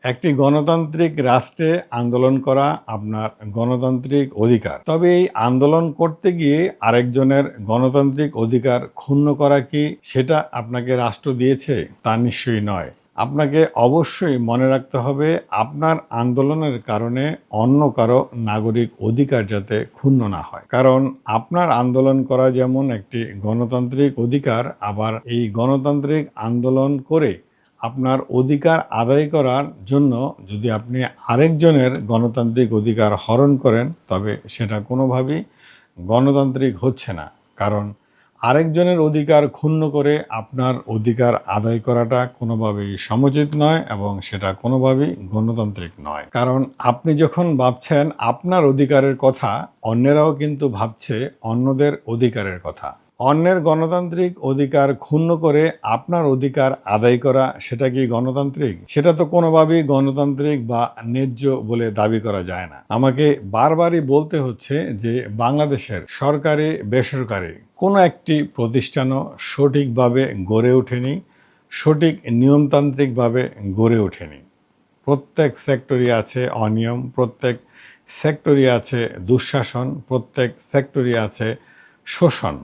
একটি গণতান্ত্রিক রাষ্ট্রে আন্দোলন করা আপনার গণতান্ত্রিক অধিকার। তবে এই আন্দোলন করতে গিয়ে আরেকজনের গণতান্ত্রিক অধিকার ক্ষুণ্ণ করা কি সেটা আপনাকে রাষ্ট্র দিয়েছে? তা নিশ্চয়ই নয়। আপনাকে অবশ্যই মনে রাখতে হবে আপনার আন্দোলনের কারণে অন্য কারো নাগরিক অধিকার যাতে ক্ষুণ্ণ না হয়। কারণ আপনার আন্দোলন করা যেমন একটি গণতান্ত্রিক অধিকার, আবার এই গণতান্ত্রিক আন্দোলন করে আপনার অধিকার আদায় করার জন্য যদি আপনি আরেকজনের গণতান্ত্রিক অধিকার হরণ করেন, তবে সেটা কোনোভাবেই গণতান্ত্রিক হচ্ছে না। কারণ আরেকজনের অধিকার ক্ষুণ্ণ করে আপনার অধিকার আদায় করাটা কোনোভাবেই সমুচিত নয় এবং সেটা কোনোভাবেই গণতান্ত্রিক নয়। কারণ আপনি যখন ভাবছেন আপনার অধিকারের কথা, অন্যেরাও কিন্তু ভাবছে অন্যদের অধিকারের কথা। অন্যের গণতান্ত্রিক অধিকার ক্ষুণ্ণ করে আপনার অধিকার আদায় করা সেটা কি গণতান্ত্রিক? সেটা তো কোনোভাবেই গণতান্ত্রিক বা ন্যায্য বলে দাবি করা যায় না। আমাকে বারবারই বলতে হচ্ছে যে বাংলাদেশের সরকারি বেসরকারি কোনো একটি প্রতিষ্ঠানও সঠিকভাবে গড়ে ওঠেনি, সঠিক নিয়মতান্ত্রিকভাবে গড়ে ওঠেনি। প্রত্যেক সেক্টরই আছে অনিয়ম, প্রত্যেক সেক্টরই আছে দুঃশাসন, প্রত্যেক সেক্টরই আছে শোষণ।